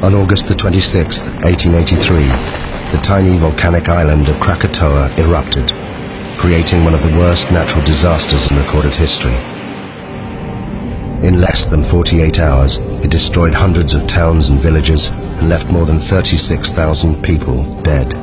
On August the 26th, 1883, the tiny volcanic island of Krakatau erupted, creating one of the worst natural disasters in recorded history. In less than 48 hours, it destroyed hundreds of towns and villages and left more than 36,000 people dead.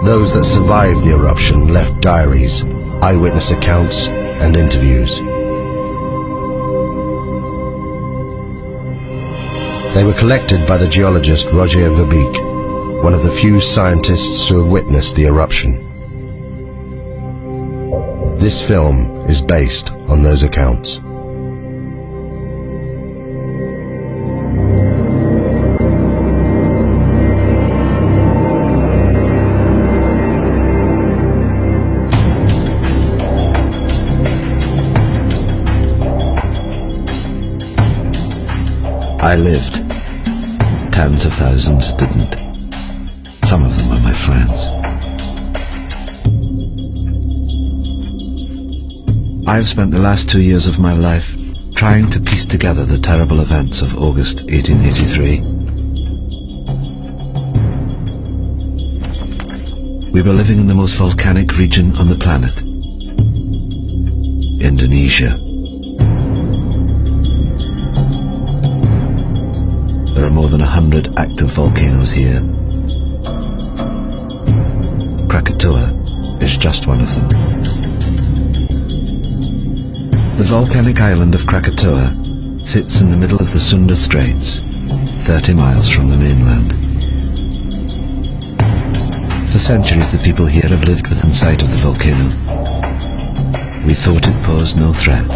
Those that survived the eruption left diaries, eyewitness accounts, and interviews. They were collected by the geologist Roger Verbeek, one of the few scientists to have witnessed the eruption. This film is based on those accounts. I lived. Tens of thousands didn't. Some of them were my friends. I've spent the last 2 years of my life trying to piece together the terrible events of August 1883. We were living in the most volcanic region on the planet, Indonesia. There are more than 100 active volcanoes here. Krakatau is just one of them. The volcanic island of Krakatau sits in the middle of the Sunda Straits, 30 miles from the mainland. For centuries the people here have lived within sight of the volcano. We thought it posed no threat.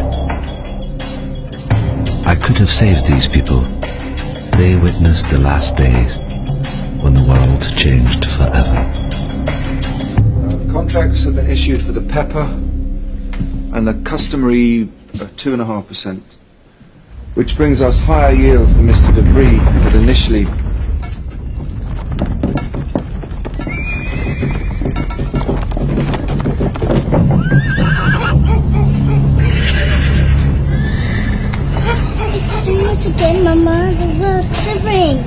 I could have saved these people. They witnessed the last days when the world changed forever. Contracts have been issued for the pepper and the customary 2.5%, which brings us higher yields than Mr. Debris had initially. It's doing it again, Mama. The world's shivering.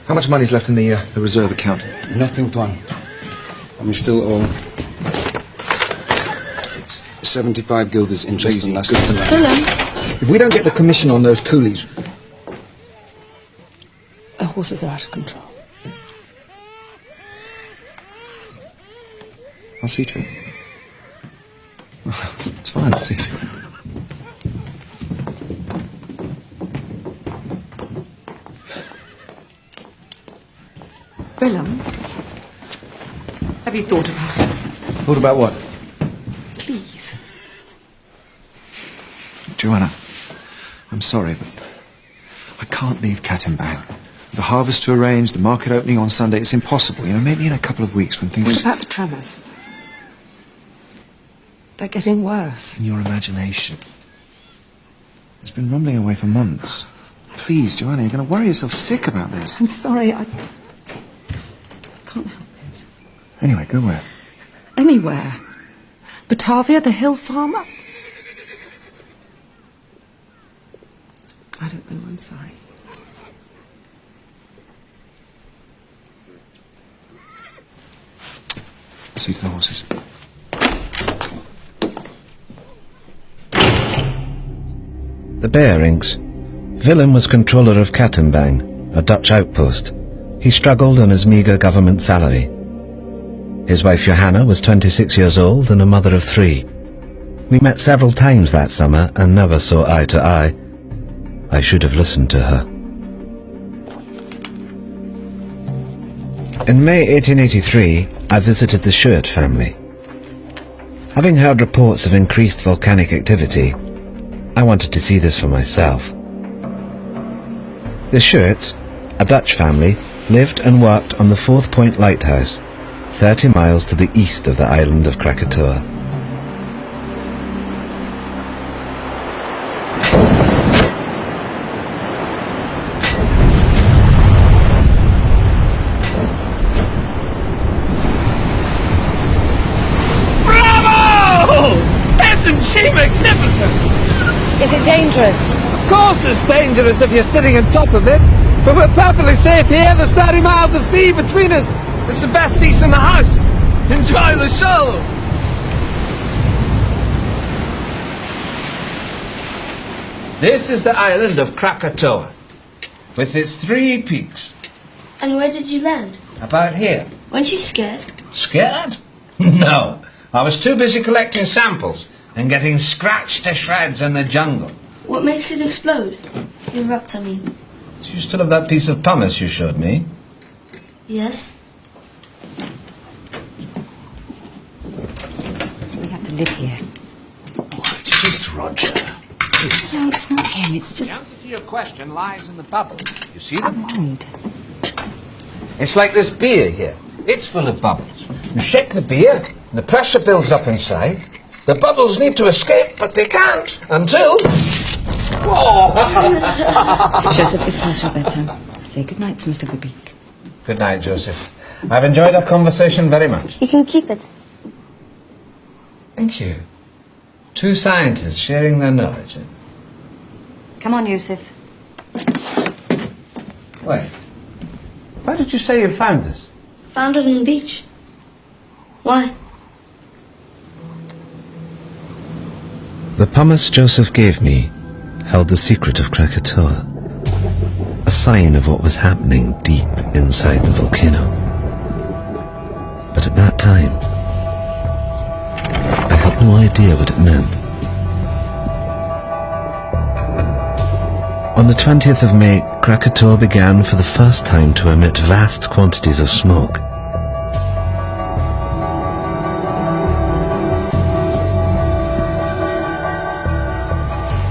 How much money's left in the reserve account? Nothing, Tuan. And we still owe 75 guilders interest on last year's land. If we don't get the commission on those coolies... The horses are out of control. I'll see to it. It's fine, I'll see to it. Willem, have you thought about it? Thought about what? Please. Joanna, I'm sorry, but I can't leave Cat and Bang. The harvest to arrange, the market opening on Sunday, it's impossible. You know, maybe in a couple of weeks when things... What about the tremors? They're getting worse. In your imagination. It's been rumbling away for months. Please, Joanna, you're going to worry yourself sick about this. I'm sorry, I can't help it. Anyway, go where? Anywhere. Batavia, the hill farm. I don't know, I'm sorry. See to the horses. The bearings. Willem was controller of Kattenbang, a Dutch outpost. He struggled on his meagre government salary. His wife Johanna was 26 years old and a mother of 3. We met several times that summer and never saw eye to eye. I should have listened to her. In May 1883, I visited the Schuert family. Having heard reports of increased volcanic activity, I wanted to see this for myself. The Schuerts, a Dutch family, lived and worked on the 4th Point Lighthouse, 30 miles to the east of the island of Krakatoa. Isn't she magnificent? Is it dangerous? Of course it's dangerous if you're sitting on top of it, but we're perfectly safe here. There's 30 miles of sea between us. It's the best seats in the house. Enjoy the show. This is the island of Krakatoa, with its 3 peaks. And where did you land? About here. Weren't you scared? Scared? No. I was too busy collecting samples and getting scratched to shreds in the jungle. What makes it explode? Erupt, I mean. Do you still have that piece of pumice you showed me? Yes. We have to live here. Oh, it's just Roger. No, it's not him, it's just... The answer to your question lies in the bubbles. You see them? Mind. It's like this beer here. It's full of bubbles. You shake the beer, and the pressure builds up inside. The bubbles need to escape, but they can't until... Whoa! Joseph, it's past your bedtime. Say good night to Mr. Verbeek. Good night, Joseph. I've enjoyed our conversation very much. You can keep it. Thank you. 2 scientists sharing their knowledge. Come on, Yusuf. Wait. Why did you say you found this? Found it on the beach. Why? The pumice Joseph gave me held the secret of Krakatoa, a sign of what was happening deep inside the volcano. But at that time, I had no idea what it meant. On the 20th of May, Krakatoa began for the first time to emit vast quantities of smoke.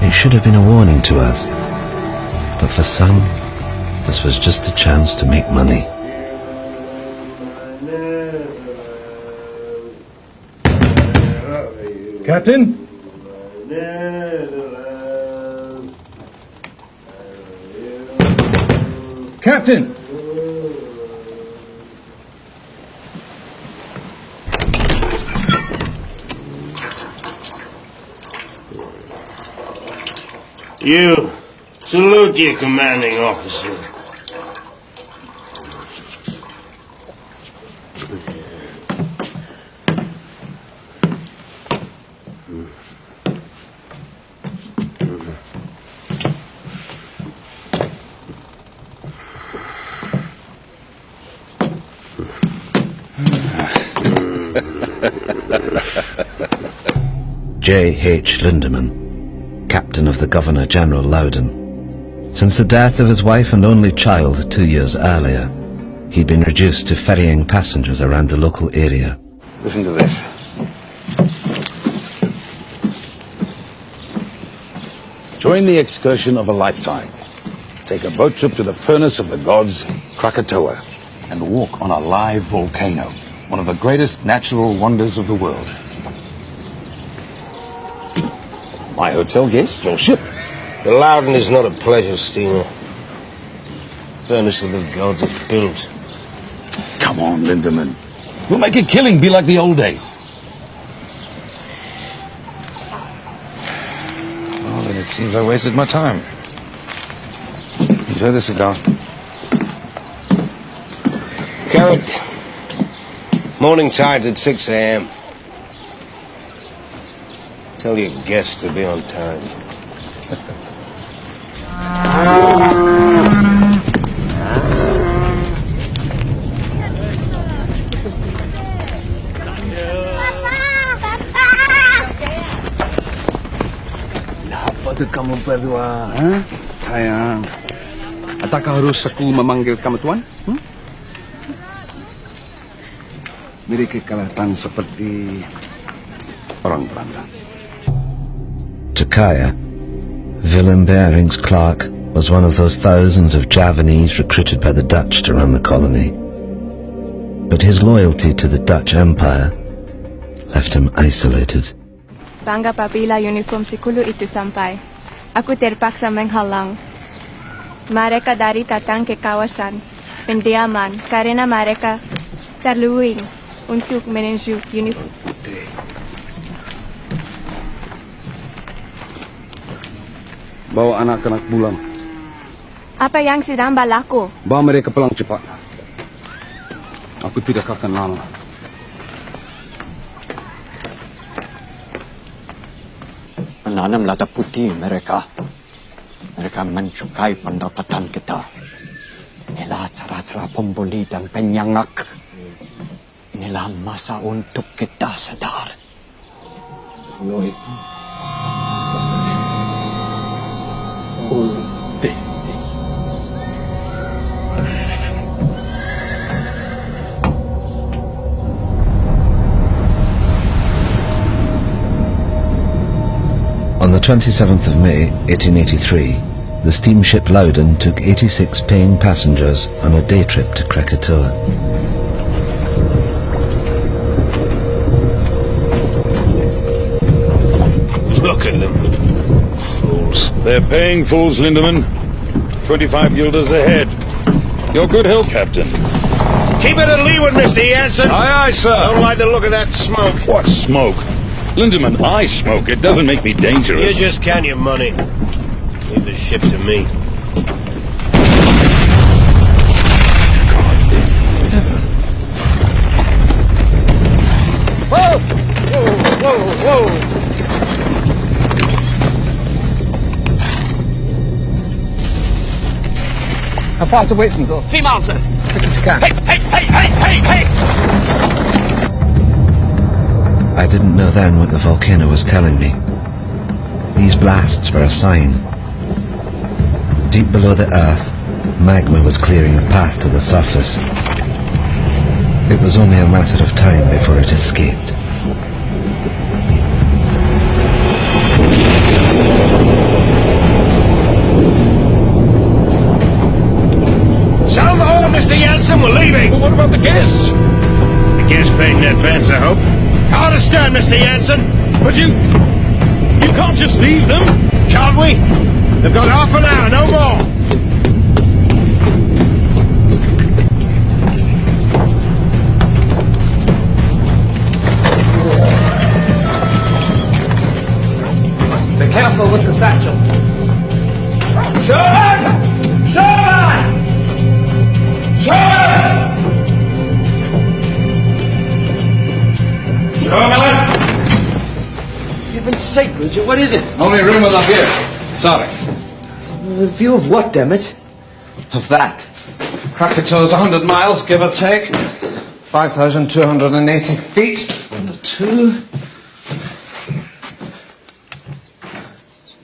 It should have been a warning to us, but for some, this was just a chance to make money. Captain? Captain! You salute your commanding officer. J.H. Lindemann, captain of the Governor-General Loudon. Since the death of his wife and only child 2 years earlier, he'd been reduced to ferrying passengers around the local area. Listen to this. Join the excursion of a lifetime. Take a boat trip to the furnace of the gods, Krakatoa, and walk on a live volcano, one of the greatest natural wonders of the world. My hotel guests, your ship. The Loudon is not a pleasure steamer. Furnace of the gods is built. Come on, Lindemann. We'll make a killing be like the old days. Well, then it seems I wasted my time. Enjoy the cigar. Carrot. Morning tide's at 6 a.m. Tell your guests to be on time. Apa kamu berdua? Sayang, apakah harus aku memanggil kamu tuan? Mereka kelihatan seperti orang Belanda. To Kaya, Willem Barings Clark was one of those thousands of Javanese recruited by the Dutch to run the colony. But his loyalty to the Dutch Empire left him isolated. Bangga apabila uniform sikulu itu sampai. Aku terpaksa menghalang mereka dari datang ke kawasan pendiaman karena mereka terluing untuk menuju uniform. Bawa anak-anak pulang. Apa yang sedang berlaku? Bawa mereka pulang cepat. Aku tidak akan lama. Menanam lada putih mereka. Mereka mencukai pendapatan kita. Inilah cara-cara pembuli dan penyangak. Inilah masa untuk kita sadar. On the 27th of May, 1883, the steamship Loudon took 86 paying passengers on a day trip to Krakatau. Look at them. Fools. They're paying fools, Lindemann. 25 guilders ahead. Your good health, Captain. Keep it at leeward, Mr. Jansen. Aye, aye, sir. Don't like the look of that smoke. What smoke? Lindemann, I smoke. It doesn't make me dangerous. You just count your money. Leave the ship to me. God in heaven. Whoa! Whoa, whoa, whoa! How far to wait from though? 3 miles, sir. Quick as you can. Hey! I didn't know then what the volcano was telling me. These blasts were a sign. Deep below the earth, magma was clearing a path to the surface. It was only a matter of time before it escaped. Sound the horn, Mr. Jansen. We're leaving. But what about the guests? The guests paying in advance, I hope. Out of stern, Mr. Jansen. But you can't just leave them. Can't we? They've got half an hour, no more. Be careful with the satchel. Sherman! Heaven's sake, Richard, what is it? Only room up here. Sorry. The view of what, damn it? Of that. Krakatau's 100 miles, give or take. 5,280 feet. On the 2.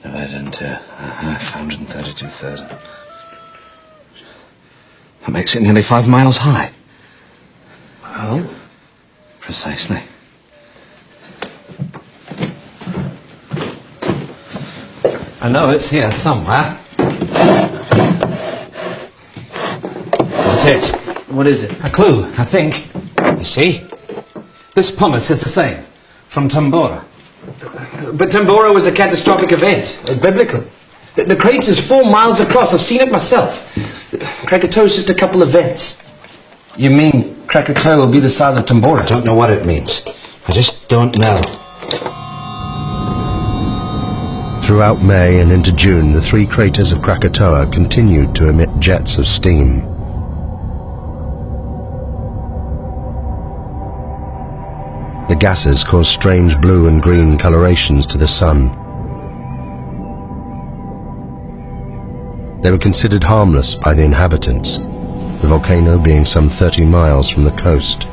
Divided into 532,000. That makes it nearly 5 miles high. Well? Precisely. I know it's here somewhere. That's it. What is it? A clue, I think. You see? This pumice is the same. From Tambora. But Tambora was a catastrophic event. Biblical. The crater is 4 miles across. I've seen it myself. Krakatau's just a couple of vents. You mean Krakatau will be the size of Tambora? I don't know what it means. I just don't know. Throughout May and into June, the three craters of Krakatoa continued to emit jets of steam. The gases caused strange blue and green colorations to the sun. They were considered harmless by the inhabitants, the volcano being some 30 miles from the coast.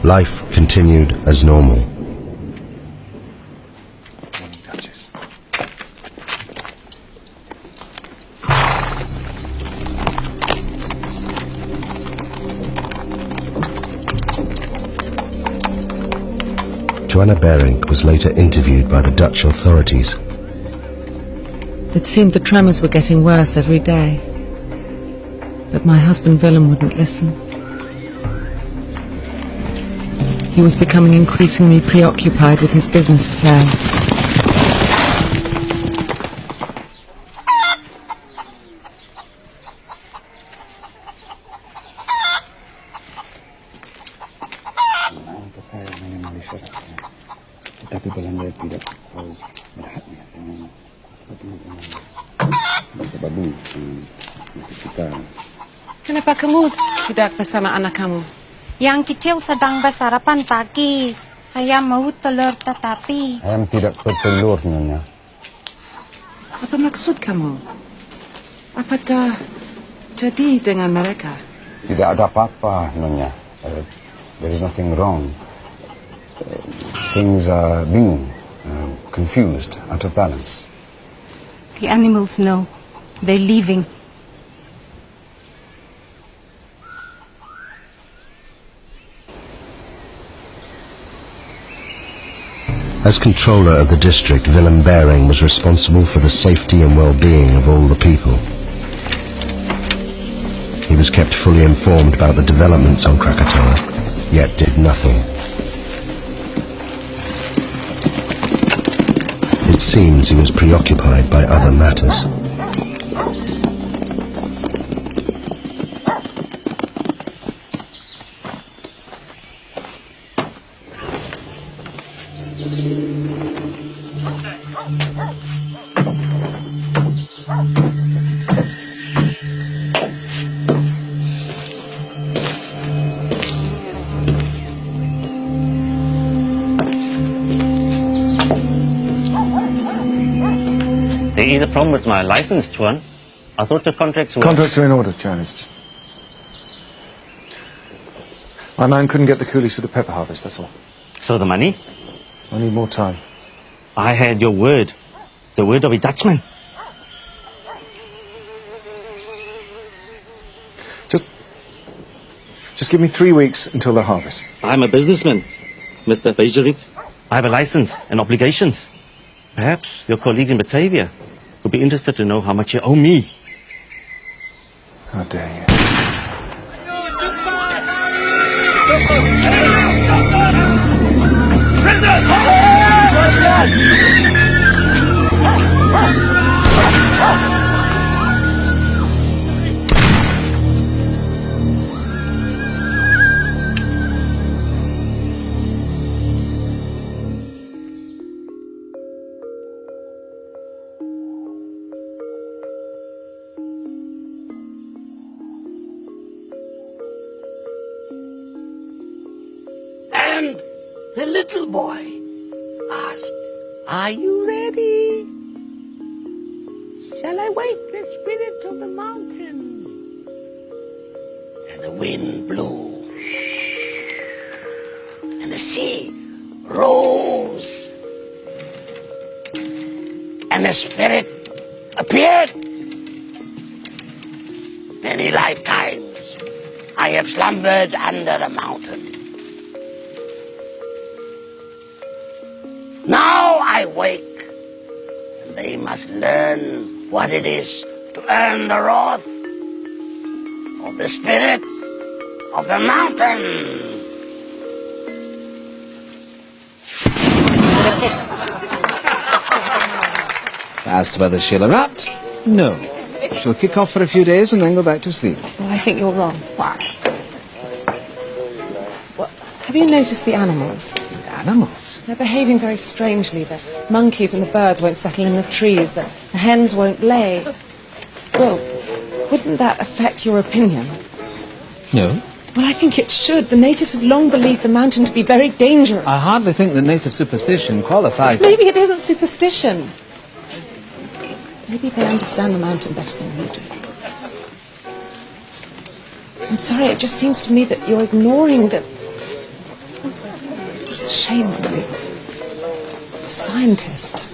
Life continued as normal. Joanna Berink was later interviewed by the Dutch authorities. It seemed the tremors were getting worse every day. But my husband Willem wouldn't listen. He was becoming increasingly preoccupied with his business affairs. Tetapi Belanda tidak tahu berhaknya dengan babu kita. Kenapa kamu tidak bersama anak kamu? Yang kecil sedang bersarapan pagi. Saya mau telur tetapi... Ayam tidak bertelur, Nyonya. Apa maksud kamu? Apa dah jadi dengan mereka? Tidak ada apa-apa, Nyonya. There is nothing wrong. Things are being confused, out of balance. The animals know. They're leaving. As controller of the district, Willem Bering was responsible for the safety and well-being of all the people. He was kept fully informed about the developments on Krakatoa, yet did nothing. It seems he was preoccupied by other matters. There is a problem with my license, Chuan. I thought the contracts were... Contracts are in order, Chuan. It's just... My man couldn't get the coolies for the pepper harvest, that's all. So the money? I need more time. I had your word. The word of a Dutchman. Just give me 3 weeks until the harvest. I'm a businessman, Mr. Bejerik. I have a license and obligations. Perhaps your colleague in Batavia would be interested to know how much you owe me. How dare you. And the little boy asked, "Are you ready? Shall I wake the spirit of the mountain?" And the wind blew, and the sea rose, and the spirit appeared. Many lifetimes I have slumbered under the mountain. Now I wake, and they must learn what it is to earn the wrath of the spirit of the mountain. As to whether she'll erupt, no. She'll kick off for a few days and then go back to sleep. Well, I think you're wrong. Why? Well, have you noticed the animals? animals. They're behaving very strangely. The monkeys and the birds won't settle in the trees. The hens won't lay. Well, wouldn't that affect your opinion? No. Well, I think it should. The natives have long believed the mountain to be very dangerous. I hardly think that native superstition qualifies. Maybe it isn't superstition. Maybe they understand the mountain better than you do. I'm sorry, it just seems to me that you're ignoring the... Shame on you. A scientist.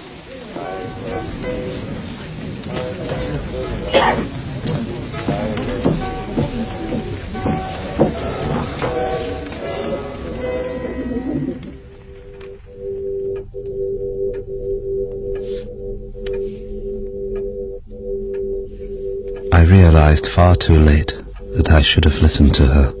I realized far too late that I should have listened to her.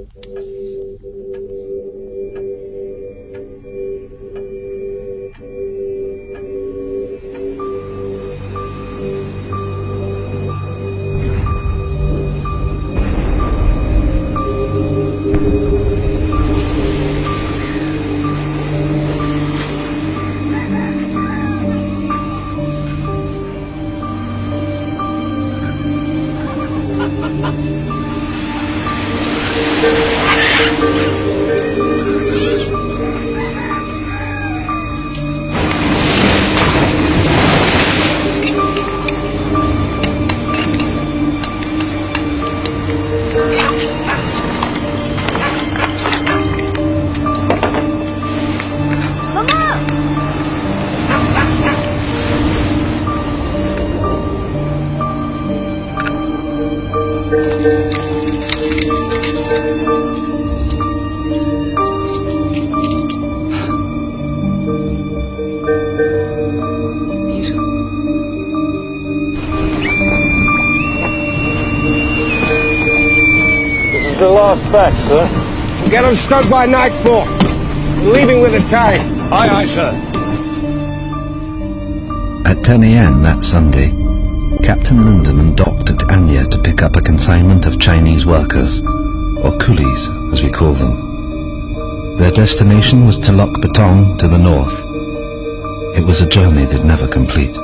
The last batch, sir. We'll get them stowed by nightfall. Leaving with a tide. Aye, aye, sir. At 10 a.m. that Sunday, Captain Lindemann docked at Anya to pick up a consignment of Chinese workers, or coolies as we call them. Their destination was Telok Betong to the north. It was a journey they'd never complete.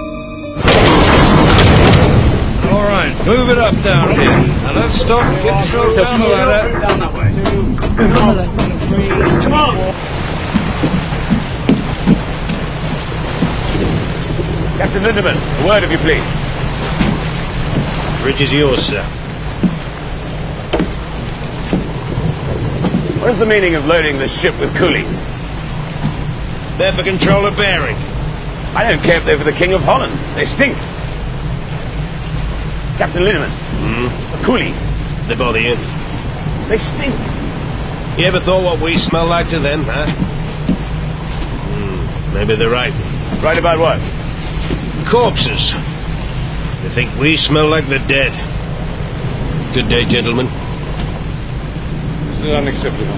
All right, move it up down here. Now let's stop and get yourself down the ladder. Down that way. Come on. Captain Lindemann, a word of you, please. Bridge is yours, sir. What is the meaning of loading the ship with coolies? They're for control of bearing. I don't care if they're for the King of Holland. They stink. Captain Lindemann, the coolies. They bother you? They stink. You ever thought what we smell like to them, huh? Maybe they're right. Right about what? Corpses. They think we smell like the dead. Good day, gentlemen. This is unacceptable.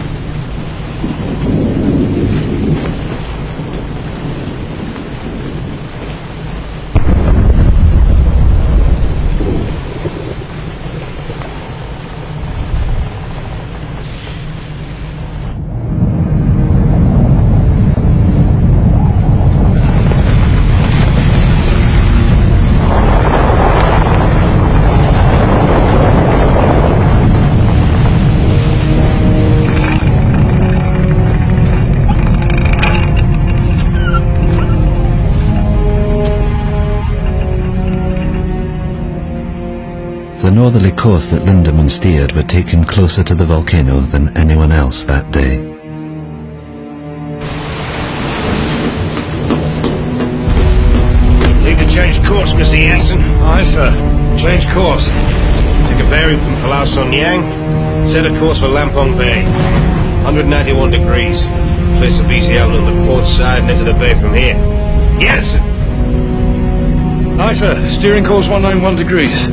The northerly course that Lindemann steered would take him closer to the volcano than anyone else that day. Need to change course, Mr. Jansen. Aye, sir. Change course. Take a bearing from Palau Son Yang. Set a course for Lampong Bay. 191 degrees. Place the BC Island on the port side and into the bay from here. Jansen! Aye, sir. Steering course 191 degrees.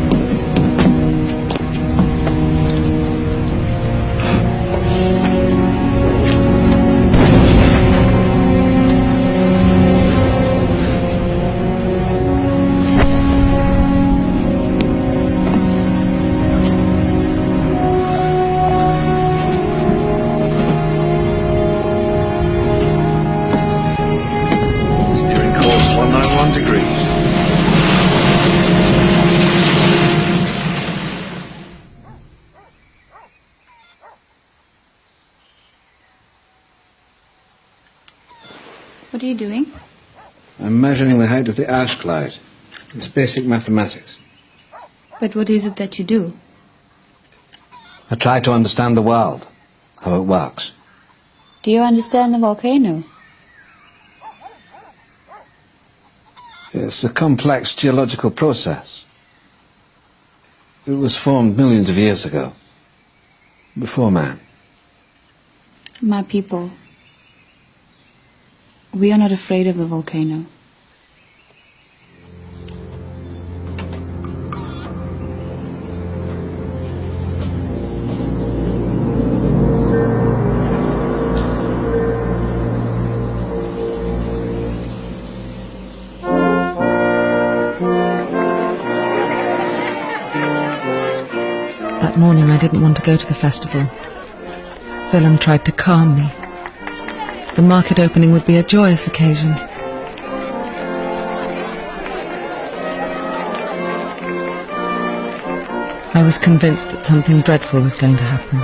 What are you doing? I'm measuring the height of the ash cloud. It's basic mathematics. But what is it that you do? I try to understand the world, how it works. Do you understand the volcano? It's a complex geological process. It was formed millions of years ago, before man. My people, we are not afraid of the volcano. That morning I didn't want to go to the festival. Willem tried to calm me. The market opening would be a joyous occasion. I was convinced that something dreadful was going to happen.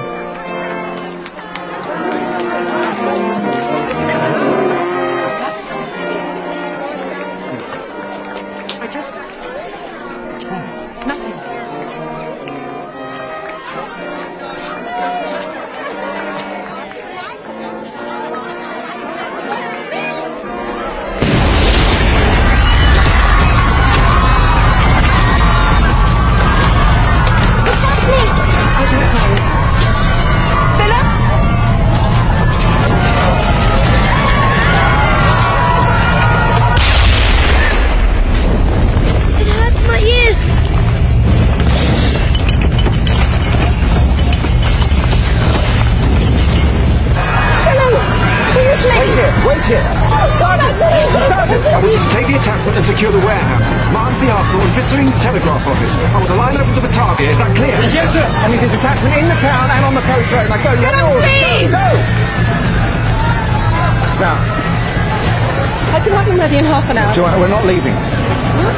Joanna, we're not leaving. What?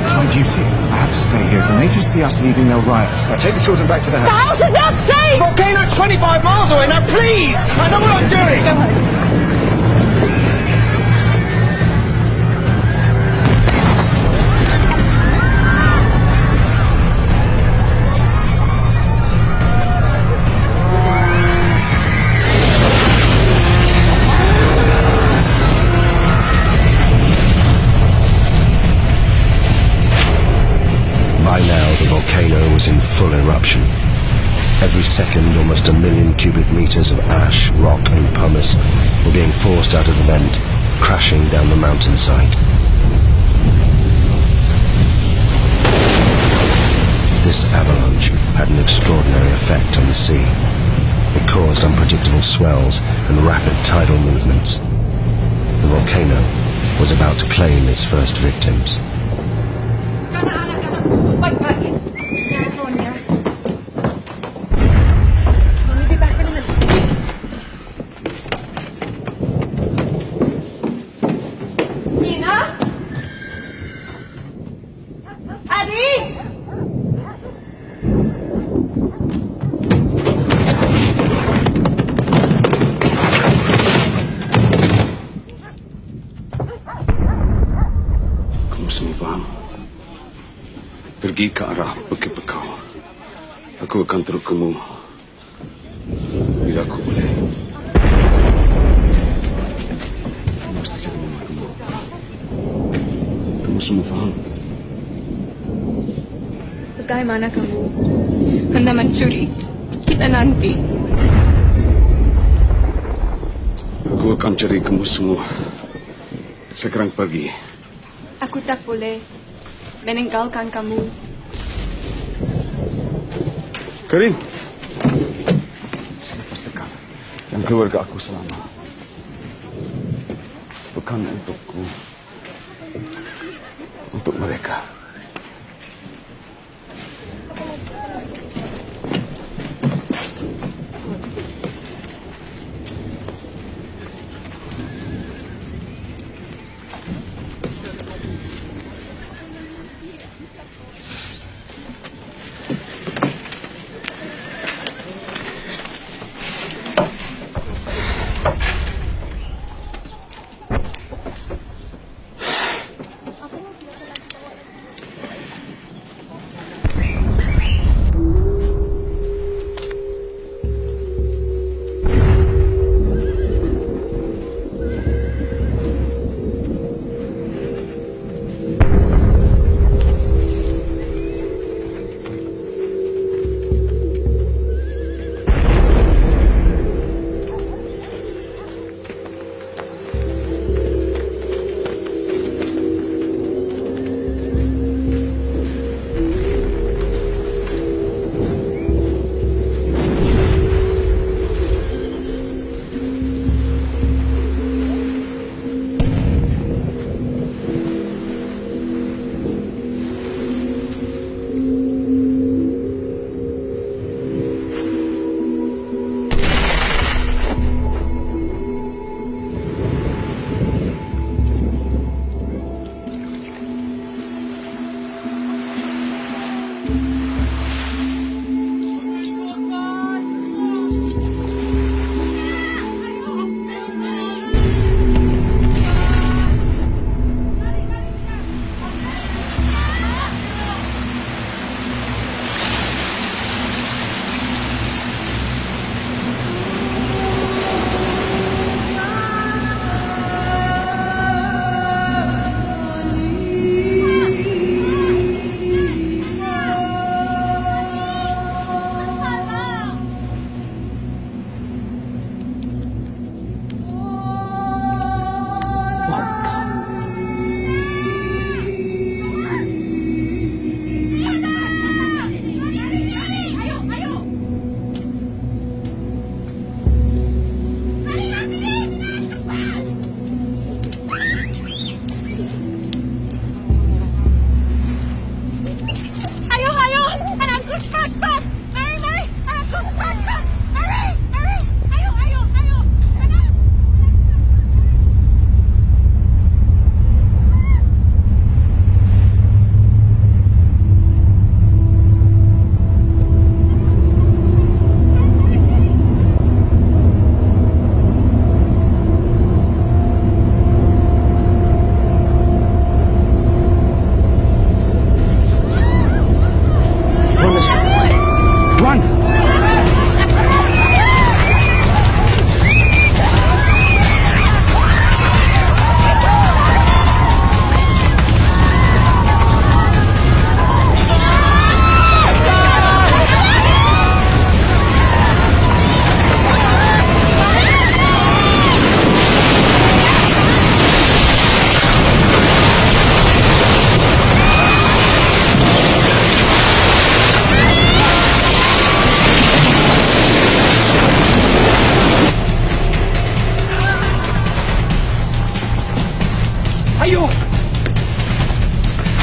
It's my duty. I have to stay here. If the natives see us leaving, they'll riot. Now take the children back to the house. The house is not safe! The volcano's 25 miles away. Now, please! I know what I'm doing! Go ahead. By now, the volcano was in full eruption. Every second, almost 1 million cubic meters of ash, rock and pumice were being forced out of the vent, crashing down the mountainside. This avalanche had an extraordinary effect on the sea. It caused unpredictable swells and rapid tidal movements. The volcano was about to claim its first victims. Pergi ke arah Bukit Bekau. Aku akan terus kamu bila aku boleh. Mesti jaga mama kamu. Kamu semua faham? Bagaimana kamu hendak mencuri kita nanti? Aku akan cari kamu semua sekarang pagi. Aku tak boleh meninggalkan kamu. Karin, selepas dekat dan keluarga aku selama. Bukan untukku, untuk mereka.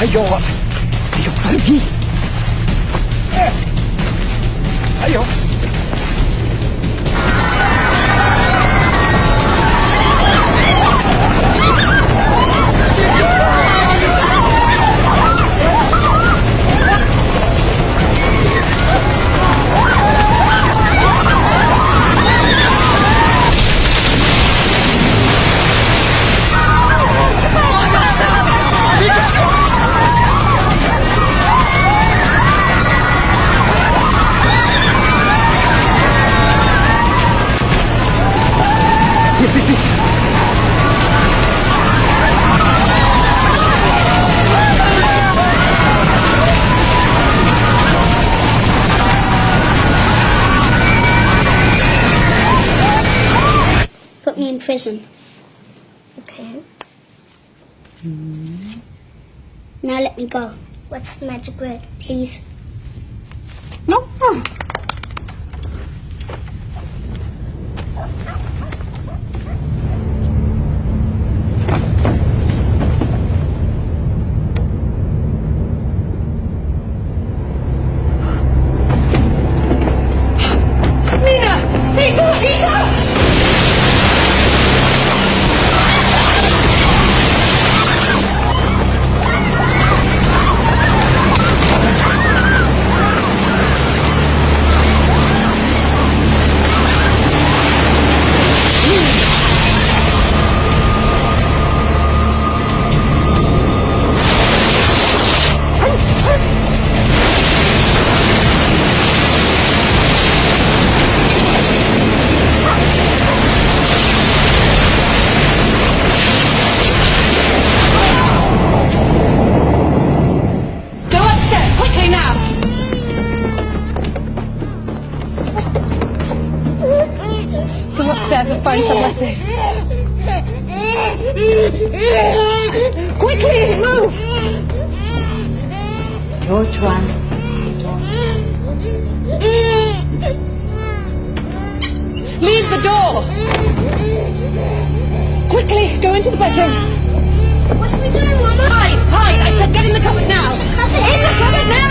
Ayo pergi. Ayo. Please. Put me in prison. Okay. Now let me go. What's the magic word, please? No. And find somewhere safe. Quickly, move! Which one? Leave the door! Quickly, go into the bedroom. What are we doing, Mama? Hide! Hide! I said get in the cupboard now! In the cupboard now!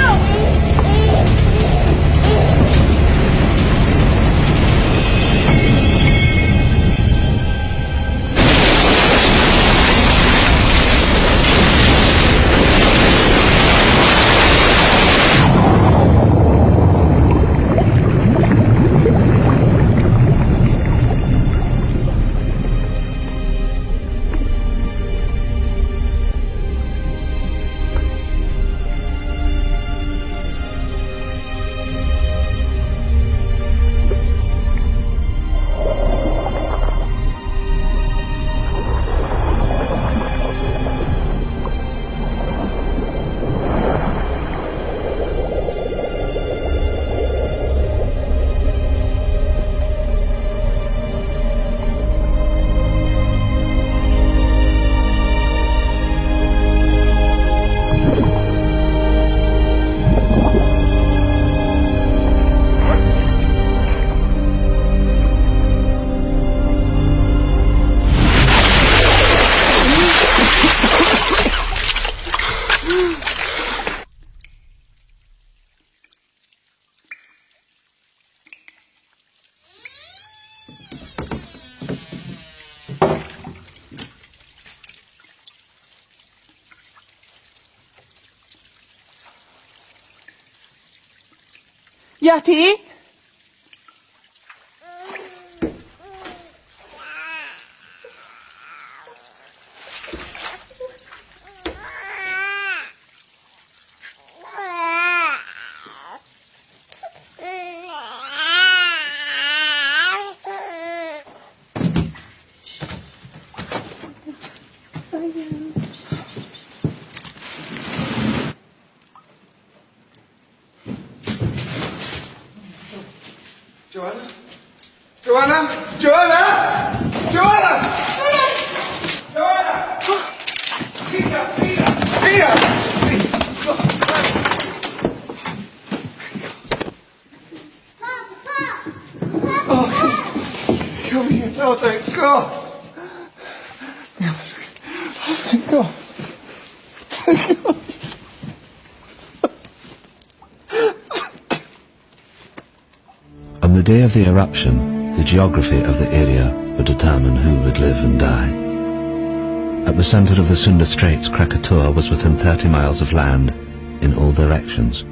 Yati? Joanna? Joanna? Joanna? Joanna! Joanna! Peter! Peter! Peter! Please! Oh, come here. Oh, thank God. Oh, thank God. Thank God. On the day of the eruption, the geography of the area would determine who would live and die. At the center of the Sunda Straits, Krakatau was within 30 miles of land in all directions.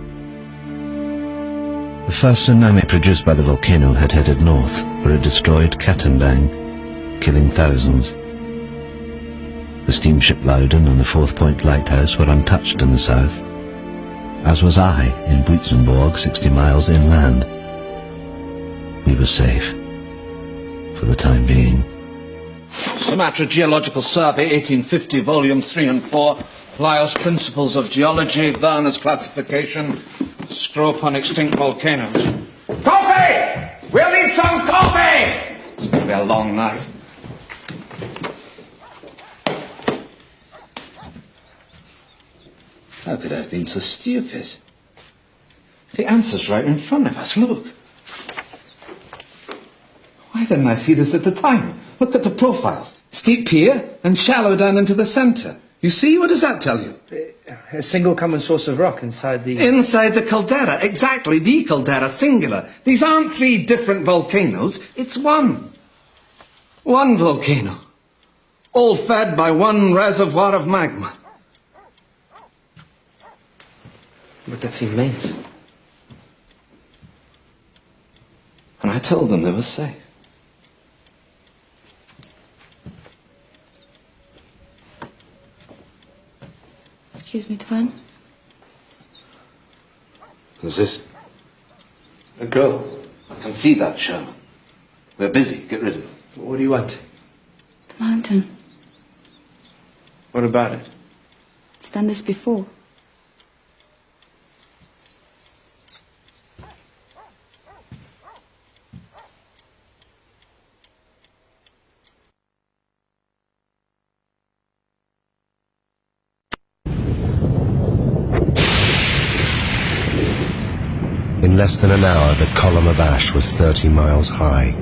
The first tsunami produced by the volcano had headed north, where it destroyed Kattenbang, killing thousands. The steamship Loudon and the Fourth Point Lighthouse were untouched in the south, as was I in Buitzenborg, 60 miles inland. We were safe, for the time being. Sumatra Geological Survey, 1850, volumes 3 and 4. Lyell's Principles of Geology, Werner's Classification, Scrope on Extinct Volcanoes. Coffee! We'll need some coffee! It's going to be a long night. How could I have been so stupid? The answer's right in front of us, look. Why didn't I see this at the time? Look at the profiles. Steep here and shallow down into the centre. You see? What does that tell you? A single common source of rock inside the... Inside the caldera, exactly, the caldera, singular. These aren't 3 different volcanoes, it's one. One volcano. All fed by one reservoir of magma. But that's immense. And I told them they were safe. Excuse me, Twan. Who's this? A girl. I can see that, Sherman. We're busy. Get rid of it. What do you want? The mountain. What about it? It's done this before. In less than an hour, the column of ash was 30 miles high,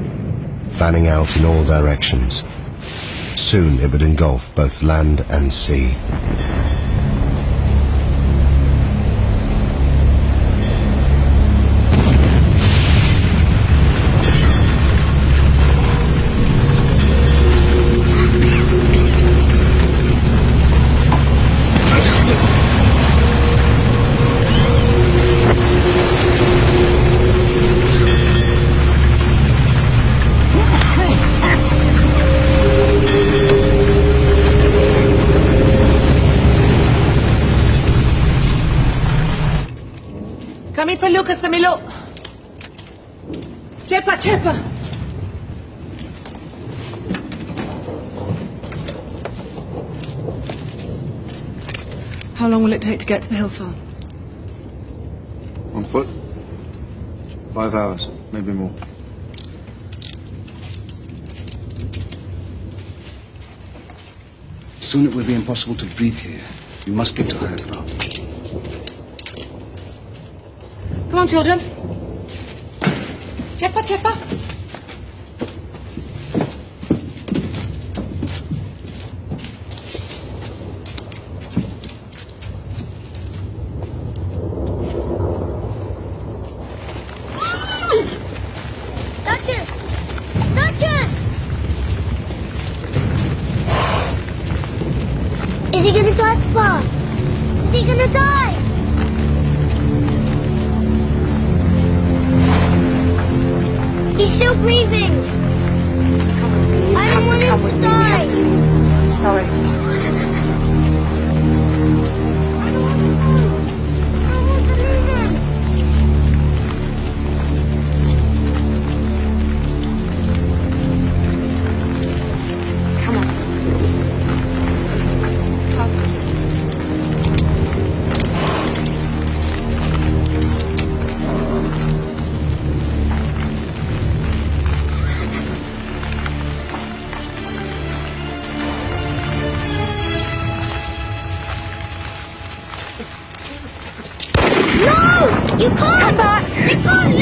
fanning out in all directions. Soon it would engulf both land and sea. Kami perlu ke Semiluk. Cepat, cepat. How long will it take to get to the hill farm? On foot? 5 hours, maybe more. Soon it will be impossible to breathe here. You must get to higher ground. Come on, children. Cepat, cepat. Duchess! Duchess! Is he gonna die, Papa? Is he gonna die? He's still breathing. I don't want him to die. I'm sorry. Come on. No! You can't! Come back! They can't!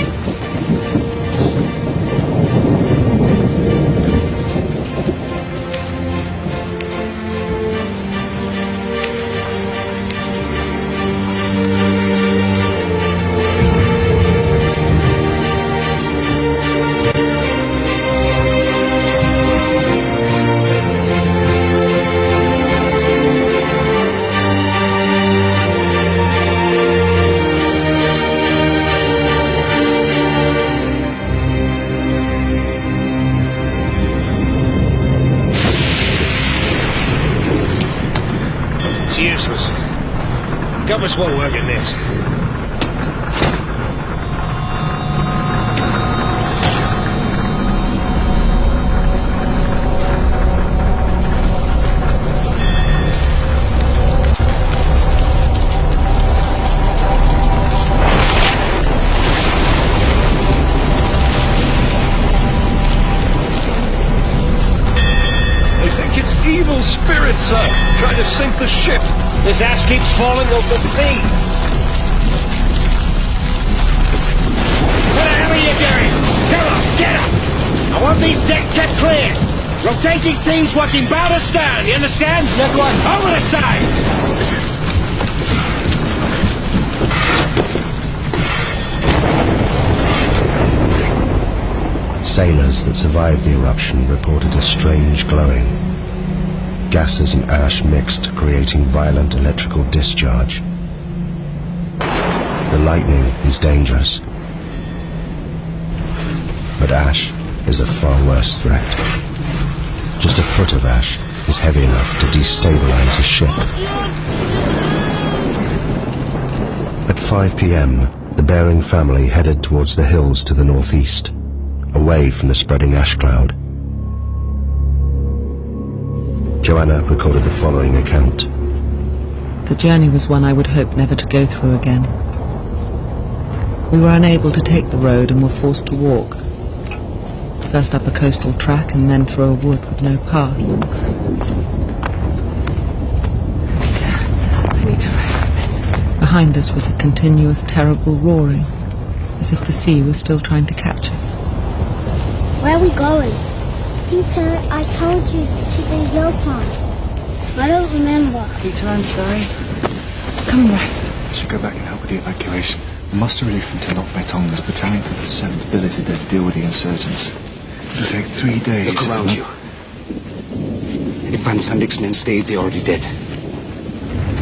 It's useless. Compass won't work in this. Evil spirits, sir, trying to sink the ship. This ash keeps falling off the sea. What the hell are you doing? Come on, get up! I want these decks kept clear. Rotating teams working bow to stern, you understand? Yes, one. Over the side! Sailors that survived the eruption reported a strange glowing. Gases and ash mixed, creating violent electrical discharge. The lightning is dangerous, but ash is a far worse threat. Just a foot of ash is heavy enough to destabilize a ship. At 5 p.m., the Bering family headed towards the hills to the northeast, away from the spreading ash cloud. Joanna recorded the following account. The journey was one I would hope never to go through again. We were unable to take the road and were forced to walk. First up a coastal track and then through a wood with no path. I need to rest a bit. Behind us was a continuous, terrible roaring, as if the sea was still trying to catch us. Where are we going? Peter, I told you to the hill farm. I don't remember. Peter, I'm sorry. Come and rest. I should go back and help with the evacuation. The muster relief from Tenok Betong. There's a battalion from the 7th billeted there to deal with the insurgents. It'll take 3 days. Look around you. If Van Sandik's men stayed, they're already dead.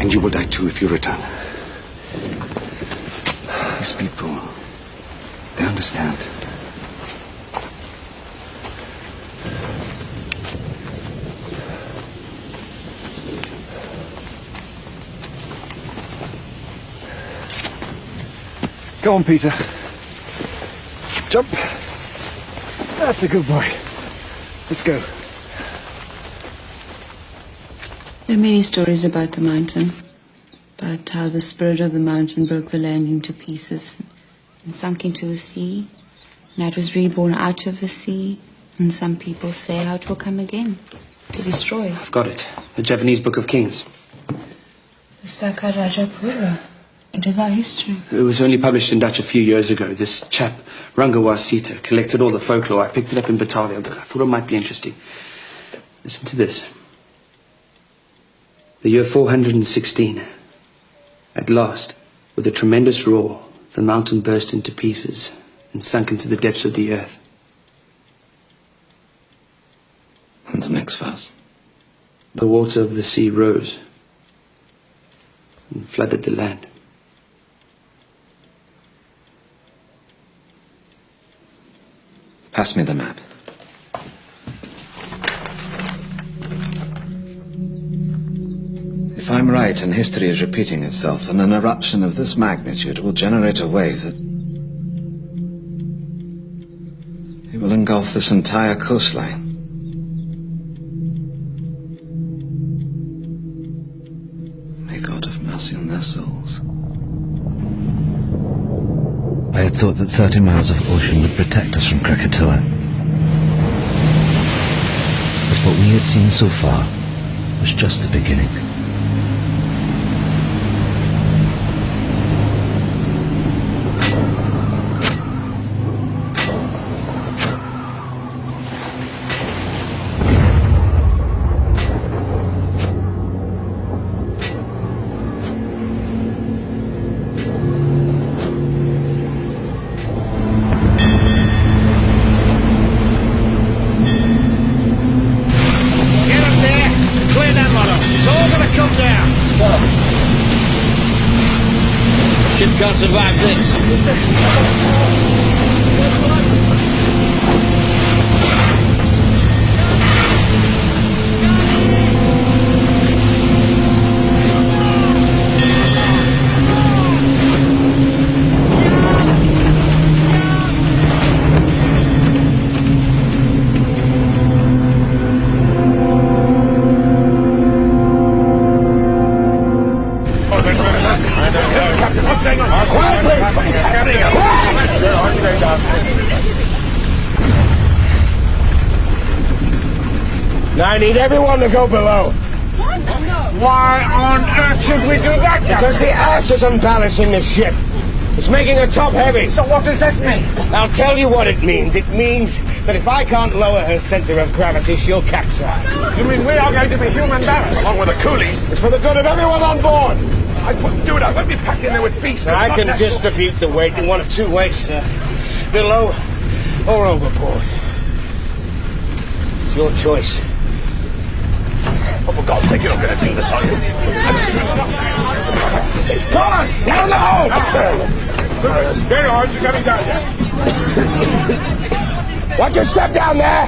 And you will die too if you return. These people, they understand. Go on, Peter. Jump. That's a good boy. Let's go. There are many stories about the mountain, about how the spirit of the mountain broke the land into pieces and sunk into the sea, and it was reborn out of the sea, and some people say how it will come again, to destroy. I've got it. The Javanese Book of Kings. The Staka Rajapura. It is our history. It was only published in Dutch a few years ago. This chap, Rangawa Sita, collected all the folklore. I picked it up in Batalia. I thought it might be interesting. Listen to this. The year 416. At last, with a tremendous roar, the mountain burst into pieces and sunk into the depths of the earth. And the next verse. The water of the sea rose and flooded the land. Pass me the map. If I'm right and history is repeating itself, then an eruption of this magnitude will generate a wave that... it will engulf this entire coastline. May God have mercy on their souls. I had thought that 30 miles of ocean would protect us from Krakatau. But what we had seen so far was just the beginning. Can't survive this. Now I need everyone to go below. What? No. Why on earth should we do that? Because the ash is unbalancing the ship. It's making her top heavy. So what does this mean? I'll tell you what it means. It means that if I can't lower her center of gravity, she'll capsize. You mean we are going to be human barrels, along with the coolies? It's for the good of everyone on board. I wouldn't do it. I won't be packed in there with feasts. Now, I can distribute the weight in one of two ways, sir. Below or overboard. It's your choice. Oh, for God's sake, you're not going to do this, are you? Come on! Down the hole! Very hard. You're coming down there. Watch your step down there!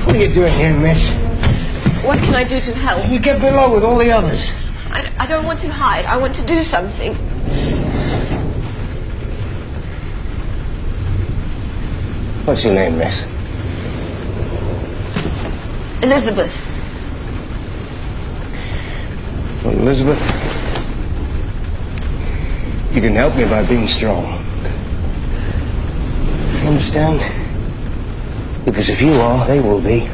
What are you doing here, miss? What can I do to help? You get below with all the others. I don't want to hide. I want to do something. What's your name, miss? Elizabeth. Well, Elizabeth, you can help me by being strong. You understand? Because if you are, they will be.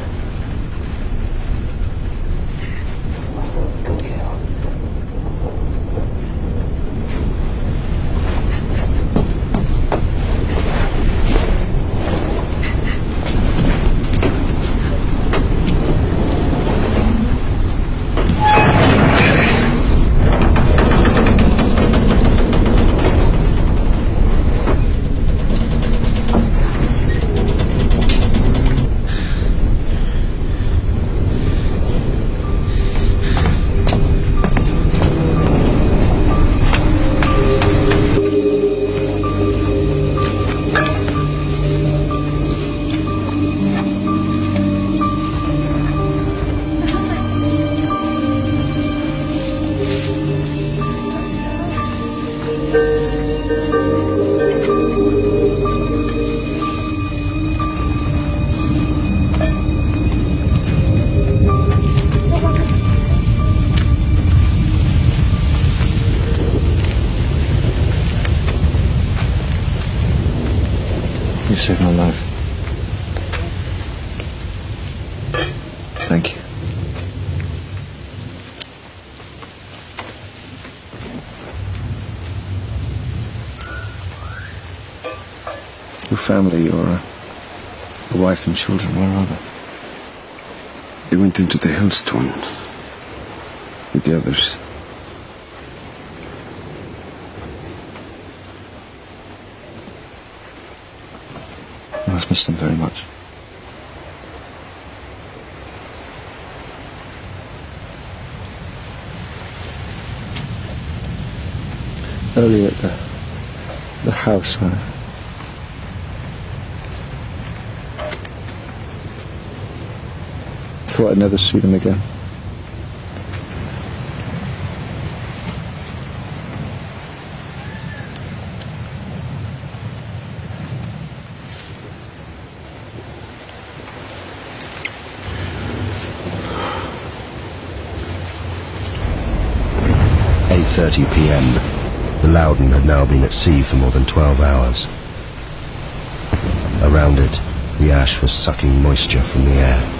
You saved my life. Thank you. Your family, your wife and children, where are they? They went into the hailstorm with the others. I must miss them very much. Earlier at the house, I thought I'd never see them again. At 8:30 p.m. The Loudon had now been at sea for more than 12 hours. Around it, the ash was sucking moisture from the air.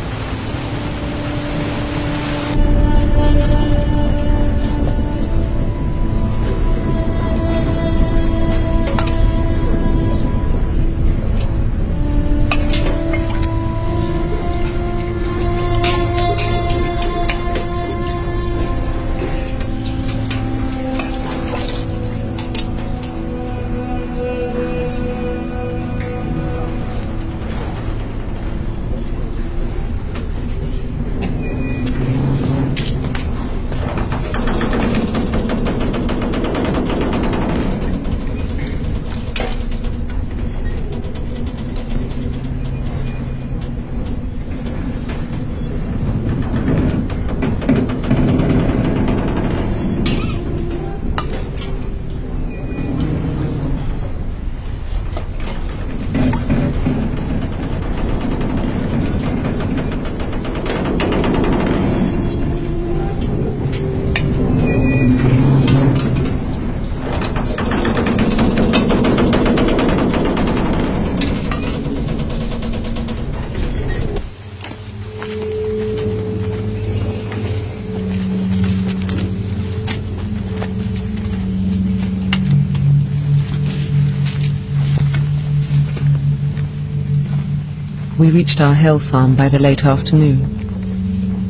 We reached our hill farm by the late afternoon,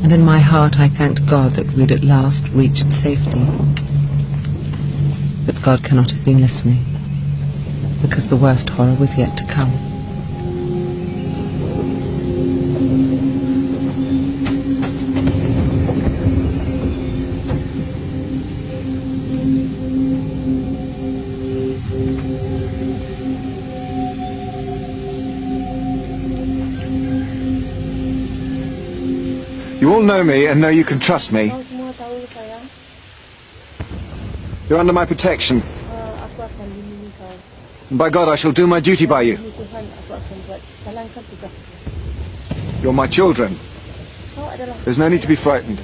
and in my heart I thanked God that we'd at last reached safety. But God cannot have been listening, because the worst horror was yet to come. You all know me and know you can trust me. You're under my protection. And by God, I shall do my duty by you. You're my children. There's no need to be frightened.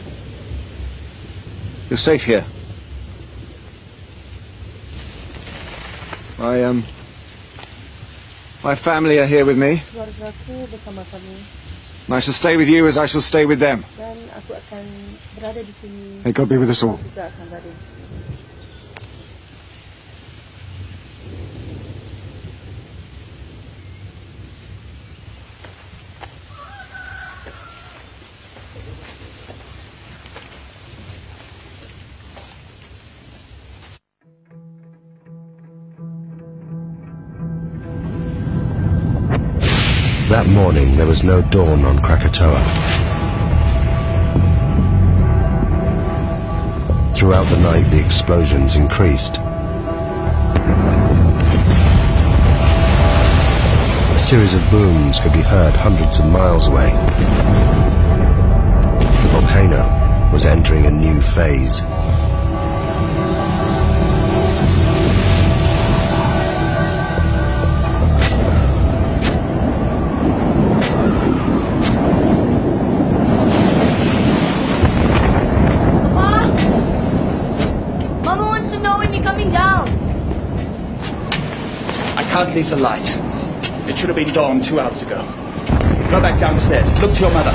You're safe here. My family are here with me. And I shall stay with you as I shall stay with them. May God be with us all. That morning, there was no dawn on Krakatoa. Throughout the night, the explosions increased. A series of booms could be heard hundreds of miles away. The volcano was entering a new phase. I can't leave the light. It should have been dawn 2 hours ago. Go back downstairs. Look to your mother.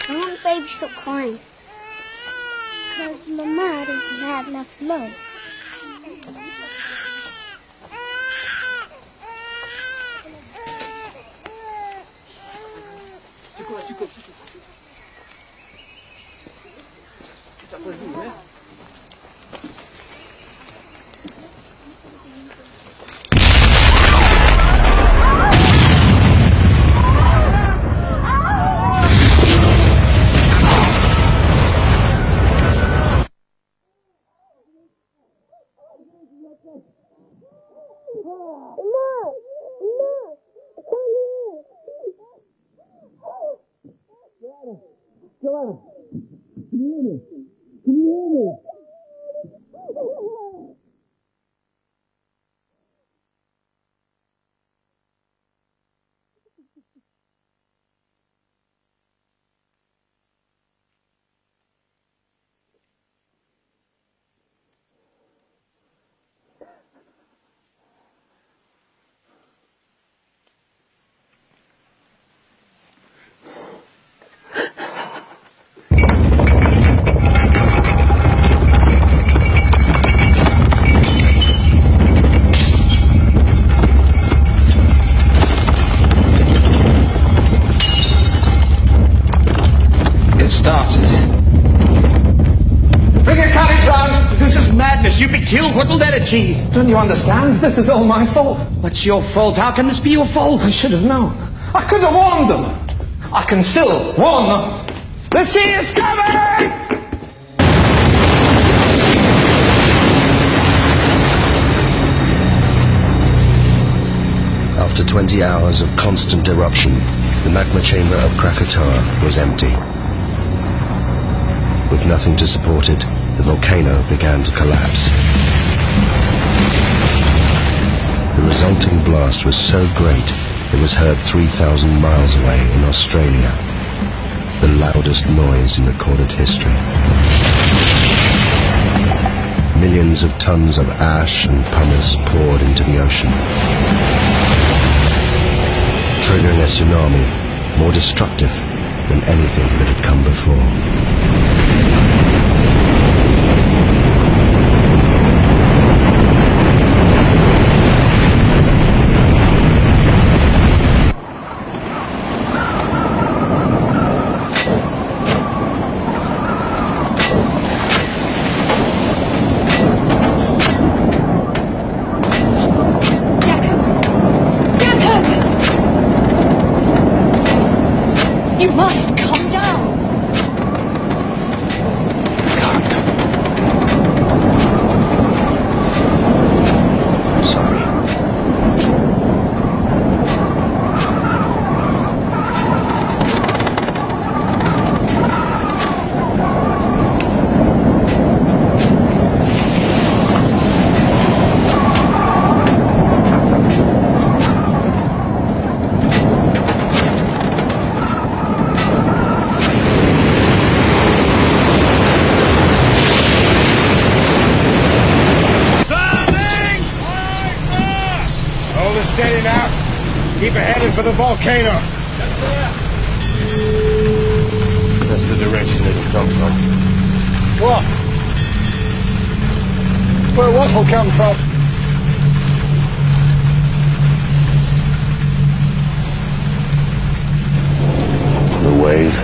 I want baby to stop crying. Because Mama doesn't have enough love. Joanna, can you hear me? Can you hear me? You'd be killed. What will that achieve? Don't you understand? This is all my fault. What's your fault? How can this be your fault? I should have known. I could have warned them. I can still warn them. The sea is coming! After 20 hours of constant eruption, the magma chamber of Krakatoa was empty. With nothing to support it, the volcano began to collapse. The resulting blast was so great, it was heard 3,000 miles away in Australia, the loudest noise in recorded history. Millions of tons of ash and pumice poured into the ocean, triggering a tsunami more destructive than anything that had come before. You must calm down. Sorry. Steady now. Keep headed for the volcano. That's the direction it'll come from. What? Where what will come from? The wave.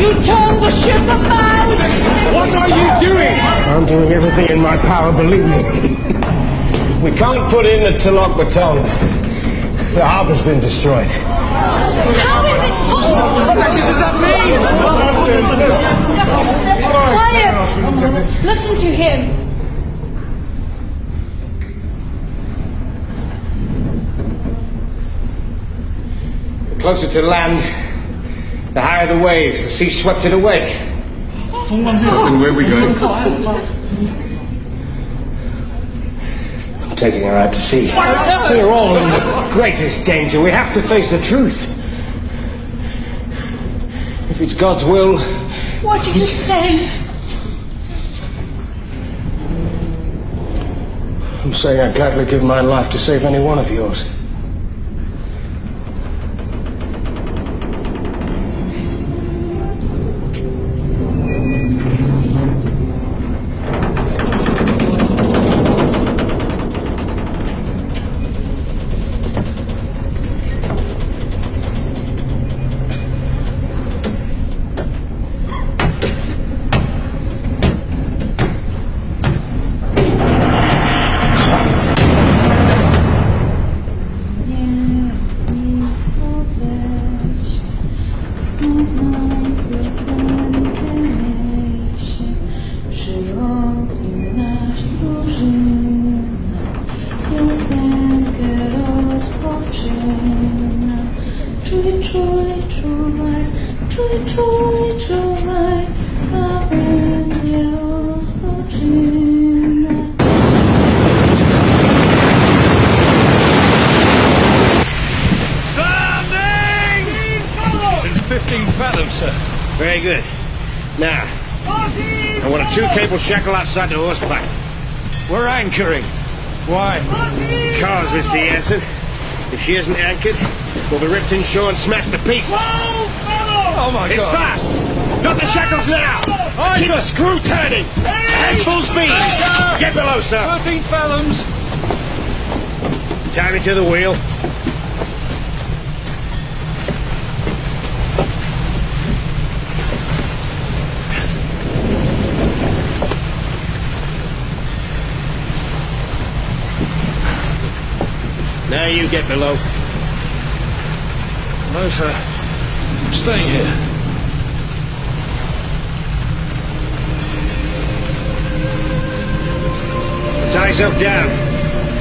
You turned the ship about! What are you doing? I'm doing everything in my power, believe me. We can't put in the Tilok baton. The harbor's been destroyed. How is it possible? What does that mean? Quiet! Listen to him. The closer to land, the higher the waves. The sea swept it away. And where are we going? I'm taking her out to sea. We're all in the greatest danger. We have to face the truth. If it's God's will... What are you saying? I'm saying I'd gladly give my life to save any one of yours. Very good. Now, I want a 2-cable shackle outside the horseback. We're anchoring. Why? Because, Mr. Jansen, if she isn't anchored, we'll be ripped inshore and smashed to pieces. Oh my God! It's fast! Drop the shackles now! Keep the screw turning! At full speed! Get below, sir! 13 fathoms! Tie me to the wheel. Now you get below. No, sir. I'm staying here. Tie yourself down,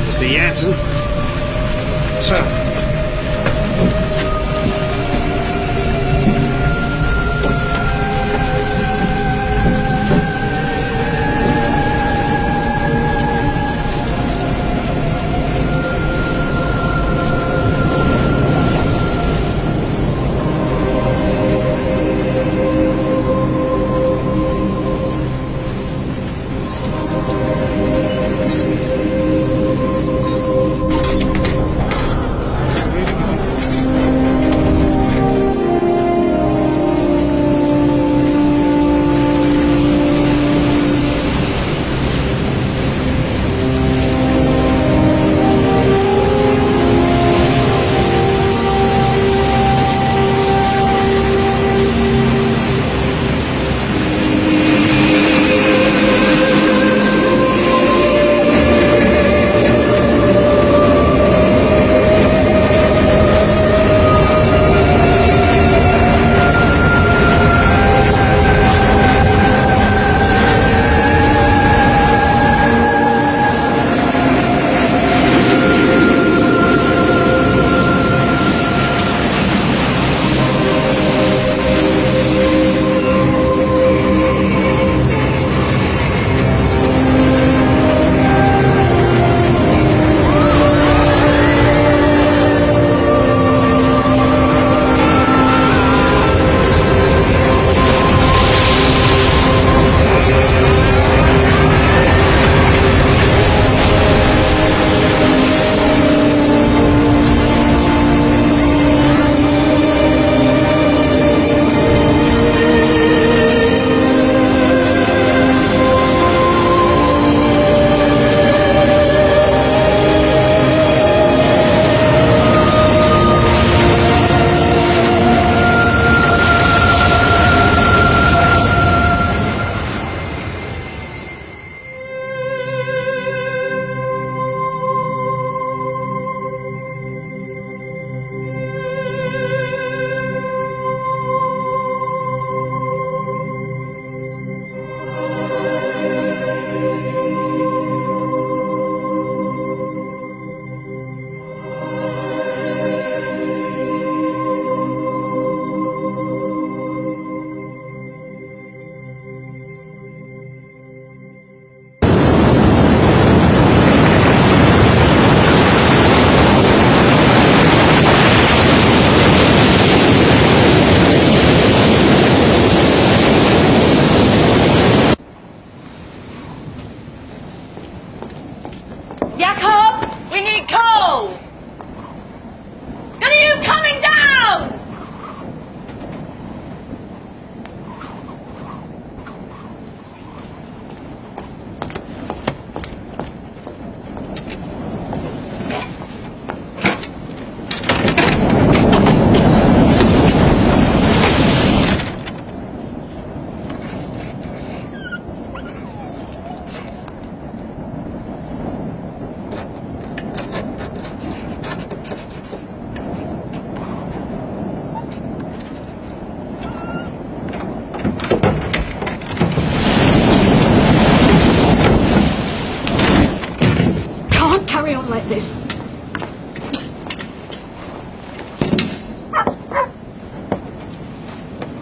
Mr. Jansen. Sir.